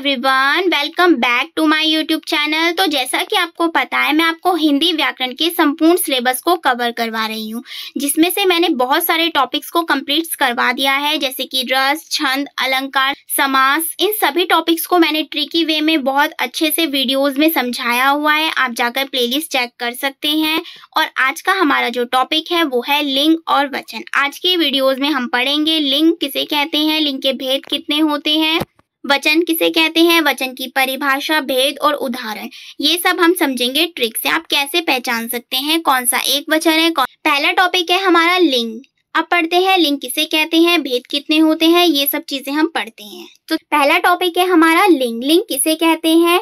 Everyone, welcome back to my YouTube channel. तो जैसा कि आपको पता है, मैं आपको हिंदी व्याकरण के संपूर्ण सिलेबस को कवर करवा रही हूँ, जिसमें से मैंने बहुत सारे टॉपिक्स को कंप्लीट करवा दिया है, जैसे कि रस, छंद, अलंकार, समास। इन सभी टॉपिक्स को मैंने ट्रिकी वे में बहुत अच्छे से वीडियोज में समझाया हुआ है। आप जाकर प्लेलिस्ट चेक कर सकते हैं। और आज का हमारा जो टॉपिक है वो है लिंग और वचन। आज के वीडियोज में हम पढ़ेंगे लिंग किसे कहते हैं, लिंग के भेद कितने होते हैं, वचन किसे कहते हैं, वचन की परिभाषा, भेद और उदाहरण, ये सब हम समझेंगे ट्रिक से। आप कैसे पहचान सकते हैं कौन सा एक वचन है। पहला टॉपिक है हमारा लिंग। अब पढ़ते हैं लिंग किसे कहते हैं, भेद कितने होते हैं, ये सब चीजें हम पढ़ते हैं। तो पहला टॉपिक है हमारा लिंग। लिंग किसे कहते हैं,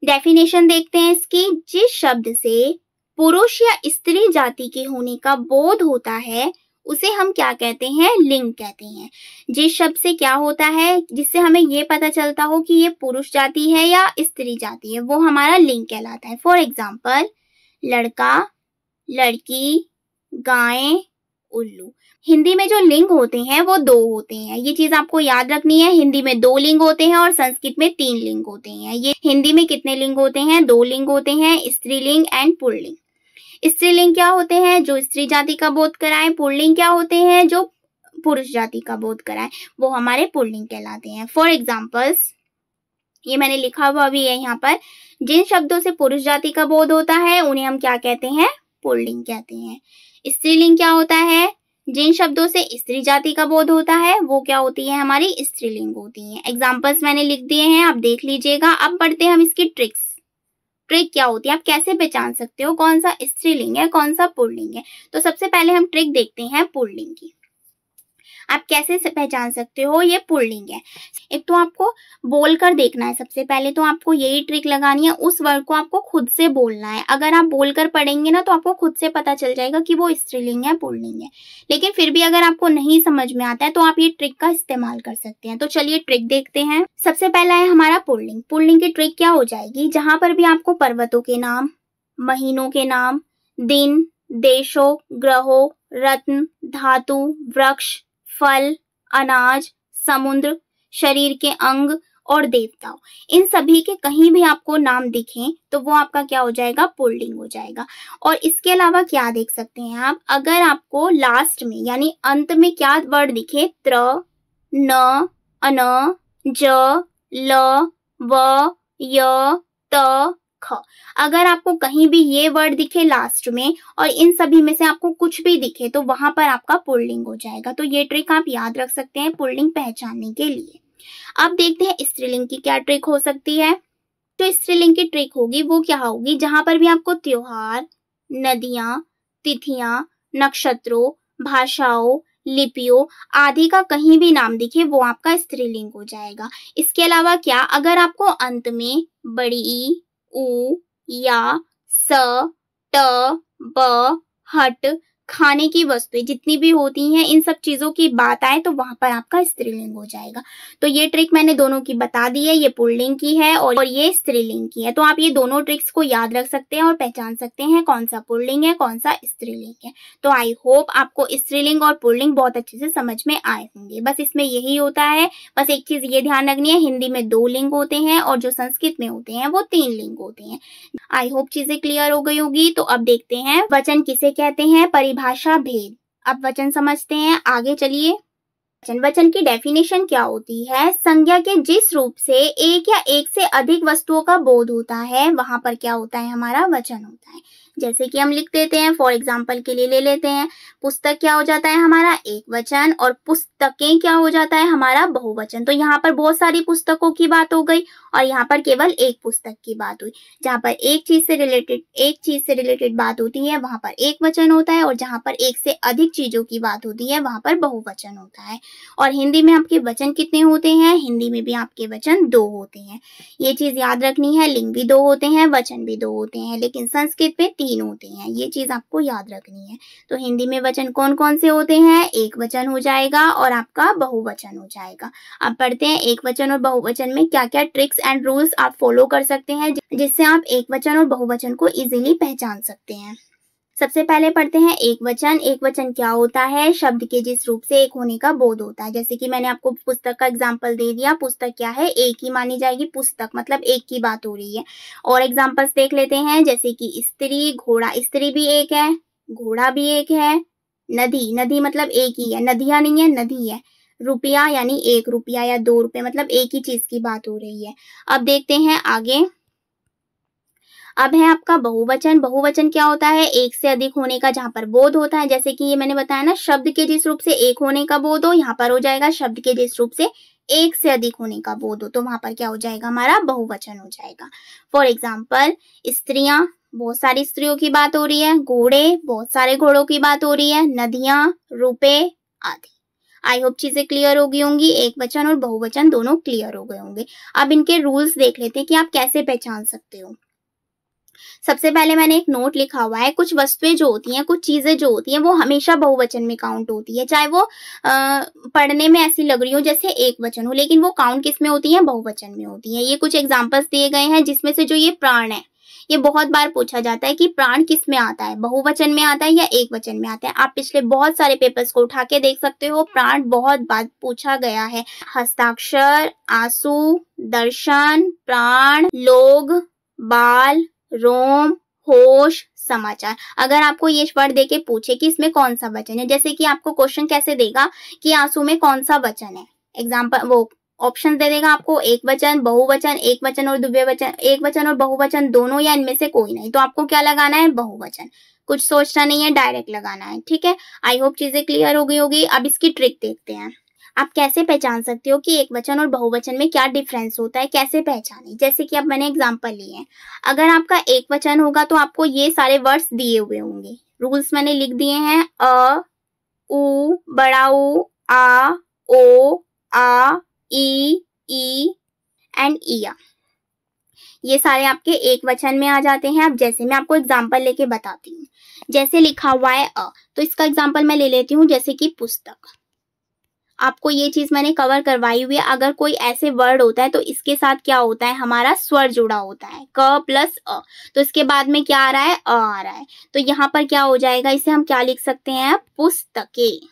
डेफिनेशन देखते हैं इसकी। जिस शब्द से पुरुष या स्त्री जाति के होने का बोध होता है उसे हम क्या कहते हैं, लिंग कहते हैं। जिस शब्द से क्या होता है, जिससे हमें ये पता चलता हो कि ये पुरुष जाति है या स्त्री जाति है, वो हमारा लिंग कहलाता है। फॉर एग्जाम्पल, लड़का, लड़की, गाय, उल्लू। हिंदी में जो लिंग होते हैं वो दो होते हैं, ये चीज आपको याद रखनी है। हिंदी में 2 लिंग होते हैं और संस्कृत में 3 लिंग होते हैं। ये हिंदी में कितने लिंग होते हैं, 2 लिंग होते हैं, स्त्रीलिंग एंड पुल्लिंग। स्त्रीलिंग क्या होते हैं, जो स्त्री जाति का बोध कराएं। पुल्लिंग क्या होते हैं, जो पुरुष जाति का बोध कराएं, वो हमारे पुल्लिंग कहलाते हैं। फॉर एग्जाम्पल्स, ये मैंने लिखा हुआ भी है यहाँ पर। जिन शब्दों से पुरुष जाति का बोध होता है उन्हें हम क्या कहते हैं, पुल्लिंग कहते हैं। स्त्रीलिंग क्या होता है, जिन शब्दों से स्त्री जाति का बोध होता है वो क्या होती है, हमारी स्त्रीलिंग होती है। एग्जाम्पल्स मैंने लिख दिए हैं, आप देख लीजिएगा। अब पढ़ते हैं हम इसकी ट्रिक्स। ट्रिक क्या होती है, आप कैसे पहचान सकते हो कौन सा स्त्रीलिंग है कौन सा पुल्लिंग है। तो सबसे पहले हम ट्रिक देखते हैं पुल्लिंग की। आप कैसे पहचान सकते हो ये पुल्लिंग है। एक तो आपको बोलकर देखना है। सबसे पहले तो आपको यही ट्रिक लगानी है, उस वर्ड को आपको खुद से बोलना है। अगर आप बोलकर पढ़ेंगे ना तो आपको खुद से पता चल जाएगा कि वो स्त्रीलिंग है पुल्लिंग है। लेकिन फिर भी अगर आपको नहीं समझ में आता है तो आप ये ट्रिक का इस्तेमाल कर सकते हैं। तो चलिए ट्रिक देखते हैं। सबसे पहला है हमारा पुल्लिंग। पुल्लिंग की ट्रिक क्या हो जाएगी, जहां पर भी आपको पर्वतों के नाम, महीनों के नाम, दिन, देशों, ग्रहों, रत्न, धातु, वृक्ष, फल, अनाज, समुद्र, शरीर के अंग और देवताओं, इन सभी के कहीं भी आपको नाम दिखें तो वो आपका क्या हो जाएगा, पुल्लिंग हो जाएगा। और इसके अलावा क्या देख सकते हैं आप, अगर आपको लास्ट में यानी अंत में क्या वर्ड दिखे, त्र, न, अन, ज, ल, व, य, त, ख, अगर आपको कहीं भी ये वर्ड दिखे लास्ट में और इन सभी में से आपको कुछ भी दिखे तो वहां पर आपका पुल्लिंग हो जाएगा। तो ये ट्रिक आप याद रख सकते हैं पुल्लिंग पहचानने के लिए। अब देखते हैं स्त्रीलिंग की क्या ट्रिक हो सकती है। तो स्त्रीलिंग की ट्रिक होगी वो क्या होगी, जहां पर भी आपको त्योहार, नदियां, तिथियां, नक्षत्रों, भाषाओं, लिपियों आदि का कहीं भी नाम दिखे वो आपका स्त्रीलिंग हो जाएगा। इसके अलावा क्या, अगर आपको अंत में बड़ी ई, उ, या, स, ट, ब, हट, खाने की वस्तुएं जितनी भी होती हैं इन सब चीजों की बात आए तो वहां पर आपका स्त्रीलिंग हो जाएगा। तो ये ट्रिक मैंने दोनों की बता दी है, ये पुल्लिंग की है और ये स्त्रीलिंग की है। तो आप ये दोनों ट्रिक्स को याद रख सकते हैं और पहचान सकते हैं कौन सा पुल्लिंग है कौन सा स्त्रीलिंग है। तो आई होप आपको स्त्रीलिंग और पुल्लिंग बहुत अच्छे से समझ में आए होंगे। बस इसमें यही होता है, बस एक चीज ये ध्यान रखनी है, हिंदी में 2 लिंग होते हैं और जो संस्कृत में होते हैं वो 3 लिंग होते हैं। आई होप चीजें क्लियर हो गई होगी। तो अब देखते हैं वचन किसे कहते हैं, परिभाषा, भेद। अब वचन समझते हैं, आगे चलिए। वचन की डेफिनेशन क्या होती है, संज्ञा के जिस रूप से एक या एक से अधिक वस्तुओं का बोध होता है वहां पर क्या होता है, हमारा वचन होता है। जैसे कि हम लिख देते हैं, फॉर एग्जाम्पल के लिए ले लेते हैं, पुस्तक क्या हो जाता है हमारा एक वचन और पुस्तकें क्या हो जाता है हमारा बहुवचन। तो यहाँ पर बहुत सारी पुस्तकों की बात हो गई और यहाँ पर केवल एक पुस्तक की बात हुई। जहाँ पर एक चीज से रिलेटेड बात होती है वहां पर एक वचन होता है और जहाँ पर एक से अधिक चीजों की बात होती है वहां पर बहुवचन होता है। और हिंदी में आपके वचन कितने होते हैं, हिंदी में भी आपके वचन 2 होते हैं। ये चीज याद रखनी है, लिंग भी 2 होते हैं, वचन भी 2 होते हैं, लेकिन संस्कृत में 3 होते हैं। ये चीज आपको याद रखनी है। तो हिंदी में वचन कौन कौन से होते हैं, एक वचन हो जाएगा और आपका बहुवचन हो जाएगा। अब पढ़ते हैं एक वचन और बहुवचन में क्या क्या ट्रिक्स एंड रूल्स आप फॉलो कर सकते हैं जिससे आप एक वचन और बहुवचन को इजीली पहचान सकते हैं। सबसे पहले पढ़ते हैं एक वचन। एक वचन क्या होता है? शब्द के जिस रूप से एक होने का बोध होता है। जैसे कि मैंने आपको पुस्तक का एग्जाम्पल दे दिया। पुस्तक क्या है? एक ही मानी जाएगी। पुस्तक मतलब एक की बात हो रही है। और एग्जाम्पल्स देख लेते हैं, जैसे कि स्त्री, घोड़ा। स्त्री भी एक है, घोड़ा भी एक है। नदी, नदी मतलब एक ही है, नदियां नहीं है, नदी है। रुपया यानी 1 रुपया या 2 रुपये, मतलब एक ही चीज की बात हो रही है। अब देखते हैं आगे। अब है आपका बहुवचन। बहुवचन क्या होता है? एक से अधिक होने का जहां पर बोध होता है। जैसे कि ये मैंने बताया ना, शब्द के जिस रूप से एक होने का बोध हो, यहाँ पर हो जाएगा शब्द के जिस रूप से एक से अधिक होने का बोध हो, तो वहां पर क्या हो जाएगा? हमारा बहुवचन हो जाएगा। फॉर एग्जाम्पल, स्त्रियां, बहुत सारी स्त्रियों की बात हो रही है। घोड़े, बहुत सारे घोड़ों की बात हो रही है। नदियां, रुपए आदि। आई होप चीजें क्लियर हो गई होंगी। एक वचन और बहुवचन दोनों क्लियर हो गए होंगे। अब इनके रूल्स देख लेते हैं कि आप कैसे पहचान सकते हो। सबसे पहले मैंने एक नोट लिखा हुआ है। कुछ वस्तुएं जो होती हैं, कुछ चीजें जो होती हैं, वो हमेशा बहुवचन में काउंट होती है, चाहे वो पढ़ने में ऐसी लग रही हो जैसे एक वचन हो, लेकिन वो काउंट किस में होती है? बहुवचन में होती है। ये कुछ एग्जांपल्स दिए गए हैं, जिसमें से जो ये प्राण है, ये बहुत बार पूछा जाता है कि प्राण किस में आता है? बहुवचन में आता है या एक वचन में आता है? आप पिछले बहुत सारे पेपर्स को उठा के देख सकते हो, प्राण बहुत बार पूछा गया है। हस्ताक्षर, आंसू, दर्शन, प्राण, लोग, बाल, रोम, होश, समाचार। अगर आपको ये वर्ड देके पूछे कि इसमें कौन सा वचन है, जैसे कि आपको क्वेश्चन कैसे देगा कि आंसू में कौन सा वचन है, एग्जाम्पल वो ऑप्शन दे देगा आपको, एक वचन, बहुवचन, एक वचन और द्वितीय वचन, एक वचन और बहुवचन दोनों या इनमें से कोई नहीं, तो आपको क्या लगाना है? बहुवचन। कुछ सोचना नहीं है, डायरेक्ट लगाना है। ठीक है, आई होप चीजें क्लियर हो गई होगी। अब इसकी ट्रिक देखते हैं। आप कैसे पहचान सकते हो कि एक वचन और बहुवचन में क्या डिफरेंस होता है, कैसे पहचाने? जैसे कि अब मैंने एग्जांपल लिए हैं। अगर आपका एक वचन होगा तो आपको ये सारे वर्ड्स दिए हुए होंगे। रूल्स मैंने लिख दिए हैं, अ, उ, बड़ा उ, आ, ओ, आ, ई एंड इया। ये सारे आपके एक वचन में आ जाते हैं। अब जैसे मैं आपको एग्जांपल लेके बताती हूँ। जैसे लिखा हुआ है अ, तो इसका एग्जांपल मैं ले लेती हूँ, जैसे कि पुस्तक। आपको ये चीज मैंने कवर करवाई हुई है। अगर कोई ऐसे वर्ड होता है तो इसके साथ क्या होता है? हमारा स्वर जुड़ा होता है, क प्लस अ, तो इसके बाद में क्या आ रहा है? अ आ रहा है। तो यहाँ पर क्या हो जाएगा? इसे हम क्या लिख सकते हैं? पुस्तकें।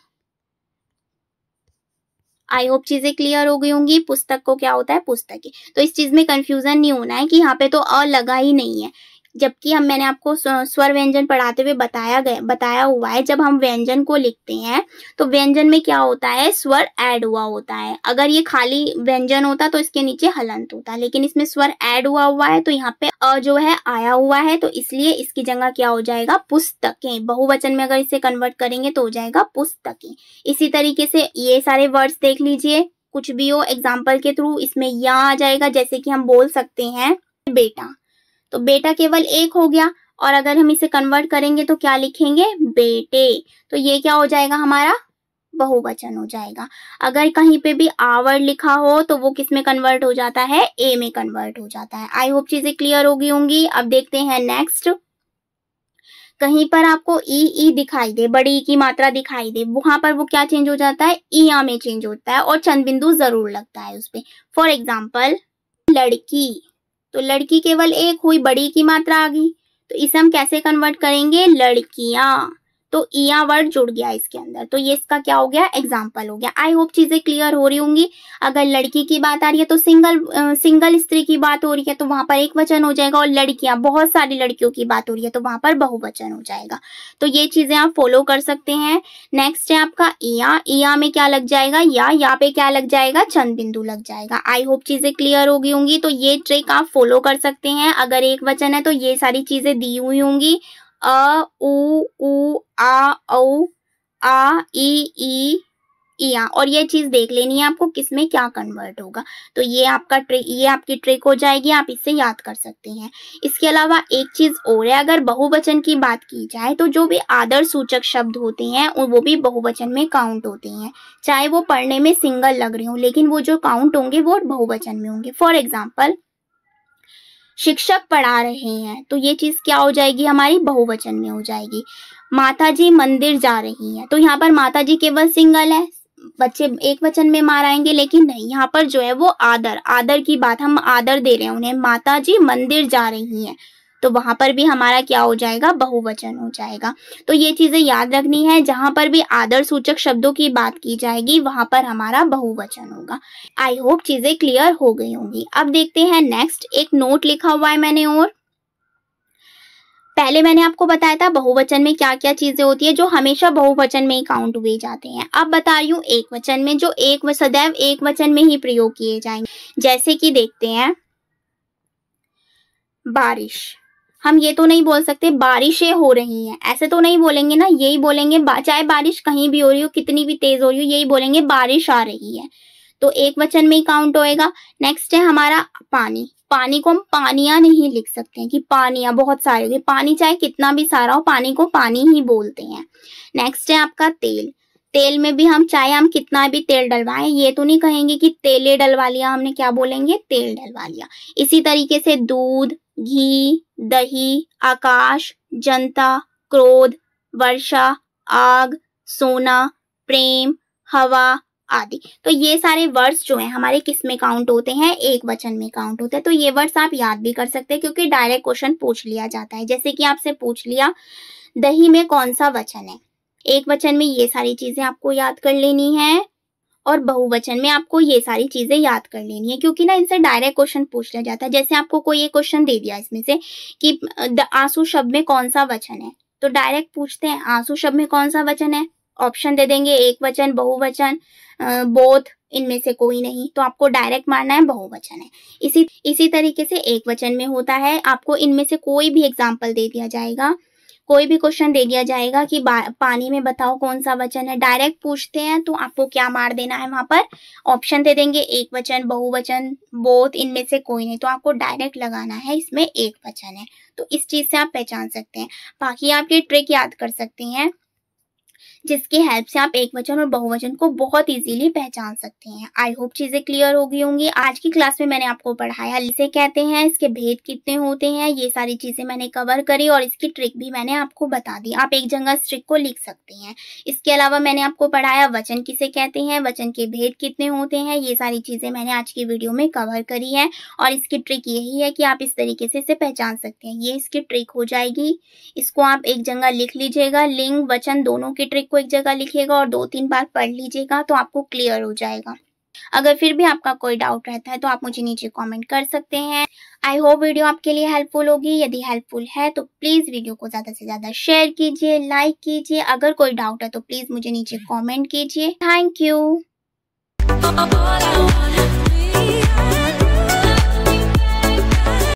आई होप चीजें क्लियर हो गई होंगी। पुस्तक को क्या होता है? पुस्तकें। तो इस चीज में कंफ्यूजन नहीं होना है कि यहाँ पे तो अ लगा ही नहीं है, जबकि मैंने आपको स्वर व्यंजन पढ़ाते हुए बताया हुआ है। जब हम व्यंजन को लिखते हैं तो व्यंजन में क्या होता है? स्वर ऐड हुआ होता है। अगर ये खाली व्यंजन होता तो इसके नीचे हलंत होता, लेकिन इसमें स्वर ऐड हुआ है, तो यहाँ पे अ जो है आया हुआ है, तो इसलिए इसकी जगह क्या हो जाएगा? पुस्तकें। बहुवचन में अगर इसे कन्वर्ट करेंगे तो हो जाएगा पुस्तकें। इसी तरीके से ये सारे वर्ड्स देख लीजिए, कुछ भी हो एग्जाम्पल के थ्रू इसमें या आ जाएगा। जैसे कि हम बोल सकते हैं बेटा, तो बेटा केवल एक हो गया, और अगर हम इसे कन्वर्ट करेंगे तो क्या लिखेंगे? बेटे। तो ये क्या हो जाएगा? हमारा बहुवचन हो जाएगा। अगर कहीं पे भी आ वर्ड लिखा हो तो वो किस में कन्वर्ट हो जाता है? ए में कन्वर्ट हो जाता है। आई होप चीजें क्लियर हो गई होंगी। अब देखते हैं नेक्स्ट। कहीं पर आपको ई दिखाई दे, बड़ी ई की मात्रा दिखाई दे, वहां पर वो क्या चेंज हो जाता है? इया में चेंज होता है, और चंद बिंदु जरूर लगता है उस पे। फॉर एग्जाम्पल, लड़की, तो लड़की केवल एक हुई, बड़ी की मात्रा आ गई, तो इसे हम कैसे कन्वर्ट करेंगे? लड़कियां। तो इया वर्ड जुड़ गया इसके अंदर, तो ये इसका क्या हो गया? एग्जाम्पल हो गया। आई होप चीजें क्लियर हो रही होंगी। अगर लड़की की बात आ रही है तो सिंगल स्त्री की बात हो रही है तो वहां पर एक वचन हो जाएगा, और लड़कियां, बहुत सारी लड़कियों की बात हो रही है तो वहां पर बहुवचन हो जाएगा। तो ये चीजें आप फॉलो कर सकते हैं। नेक्स्ट है आपका इया में क्या लग जाएगा? या पे क्या लग जाएगा? चंद बिंदु लग जाएगा। आई होप चीजें क्लियर हो गई होंगी। तो ये ट्रिक आप फॉलो कर सकते हैं। अगर एक वचन है तो ये सारी चीजें दी हुई होंगी, अ, उ, आ, औ, आ, ई, इया, और ये चीज देख लेनी है आपको किसमें क्या कन्वर्ट होगा। तो ये आपकी ट्रिक हो जाएगी, आप इससे याद कर सकते हैं। इसके अलावा एक चीज और है, अगर बहुवचन की बात की जाए तो जो भी आदर सूचक शब्द होते हैं वो भी बहुवचन में काउंट होते हैं, चाहे वो पढ़ने में सिंगल लग रहे हो, लेकिन वो जो काउंट होंगे वो बहुवचन में होंगे। फॉर एग्जाम्पल, शिक्षक पढ़ा रहे हैं, तो ये चीज क्या हो जाएगी? हमारी बहुवचन में हो जाएगी। माताजी मंदिर जा रही हैं, तो यहाँ पर माताजी केवल सिंगल है, बच्चे एक वचन में मार आएंगे, लेकिन नहीं, यहाँ पर जो है वो आदर की बात, हम आदर दे रहे हैं उन्हें। माताजी मंदिर जा रही हैं, तो वहां पर भी हमारा क्या हो जाएगा, बहुवचन हो जाएगा। तो ये चीजें याद रखनी है, जहां पर भी आदर्शसूचक शब्दों की बात की जाएगी वहां पर हमारा बहुवचन होगा। आई होप चीजें क्लियर हो गई होंगी। अब देखते हैं नेक्स्ट, एक नोट लिखा हुआ है मैंने, और पहले मैंने आपको बताया था बहुवचन में क्या क्या चीजें होती है जो हमेशा बहुवचन में ही काउंट हुए जाते हैं। अब बता रही हूँ एक वचन में, जो सदैव एक वचन में ही प्रयोग किए जाएंगे। जैसे कि देखते हैं बारिश, हम ये तो नहीं बोल सकते बारिशें हो रही हैं, ऐसे तो नहीं बोलेंगे ना, यही बोलेंगे चाहे बारिश कहीं भी हो रही हो, कितनी भी तेज हो रही हो, यही बोलेंगे बारिश आ रही है, तो एक वचन में ही काउंट होएगा। नेक्स्ट है हमारा पानी, पानी को हम पानियां नहीं लिख सकते हैं कि पानियां बहुत सारे हो गए, पानी चाहे कितना भी सारा हो पानी को पानी ही बोलते हैं। नेक्स्ट है आपका तेल, तेल में भी हम चाहे हम कितना भी तेल डलवाएं, ये तो नहीं कहेंगे कि तेले डलवा लिया हमने, क्या बोलेंगे, तेल डलवा लिया। इसी तरीके से दूध, घी, दही, आकाश, जनता, क्रोध, वर्षा, आग, सोना, प्रेम, हवा आदि। तो ये सारे वर्ड्स जो हैं हमारे किस में काउंट होते हैं, एक वचन में काउंट होते हैं। तो ये वर्ड्स आप याद भी कर सकते हैं क्योंकि डायरेक्ट क्वेश्चन पूछ लिया जाता है। जैसे कि आपसे पूछ लिया दही में कौन सा वचन है, एक वचन में ये सारी चीजें आपको याद कर लेनी है और बहुवचन में आपको ये सारी चीजें याद कर लेनी है, क्योंकि ना इनसे डायरेक्ट क्वेश्चन पूछ लिया जाता है। जैसे आपको कोई एक क्वेश्चन दे दिया इसमें से कि आंसू शब्द में कौन सा वचन है, तो डायरेक्ट पूछते हैं आंसू शब्द में कौन सा वचन है, ऑप्शन दे देंगे एक वचन, बहुवचन, बोथ, इनमें से कोई नहीं, तो आपको डायरेक्ट मारना है बहुवचन है। इसी तरीके से एक वचन में होता है, आपको इनमें से कोई भी एग्जाम्पल दे दिया जाएगा, कोई भी क्वेश्चन दे दिया जाएगा कि पानी में बताओ कौन सा वचन है, डायरेक्ट पूछते हैं तो आपको क्या मार देना है, वहां पर ऑप्शन दे देंगे एक वचन, बहुवचन, बोथ, इनमें से कोई नहीं, तो आपको डायरेक्ट लगाना है इसमें एक वचन है। तो इस चीज से आप पहचान सकते हैं। बाकी आप ये ट्रिक याद कर सकते हैं जिसकी हेल्प से आप एक वचन और बहुवचन को बहुत इजीली पहचान सकते हैं। आई होप चीजें क्लियर हो गई होंगी। आज की क्लास में मैंने आपको पढ़ाया इसे कहते हैं, इसके भेद कितने होते हैं, ये सारी चीजें मैंने कवर करी और इसकी ट्रिक भी मैंने आपको बता दी। आप एक जगह इस ट्रिक को लिख सकते हैं। इसके अलावा मैंने आपको पढ़ाया वचन किसे कहते हैं, वचन के भेद कितने होते हैं, ये सारी चीजें मैंने आज की वीडियो में कवर करी है और इसकी ट्रिक यही है कि आप इस तरीके से इसे पहचान सकते हैं। ये इसकी ट्रिक हो जाएगी। इसको आप एक जगह लिख लीजिएगा, लिंग वचन दोनों की ट्रिक एक जगह लिखिएगा और 2-3 बार पढ़ लीजिएगा तो आपको क्लियर हो जाएगा। अगर फिर भी आपका कोई डाउट रहता है तो आप मुझे नीचे कमेंट कर सकते हैं। आई होप वीडियो आपके लिए हेल्पफुल होगी। यदि हेल्पफुल है तो प्लीज वीडियो को ज्यादा से ज्यादा शेयर कीजिए, लाइक कीजिए। अगर कोई डाउट है तो प्लीज मुझे नीचे कमेंट कीजिए। Thank you.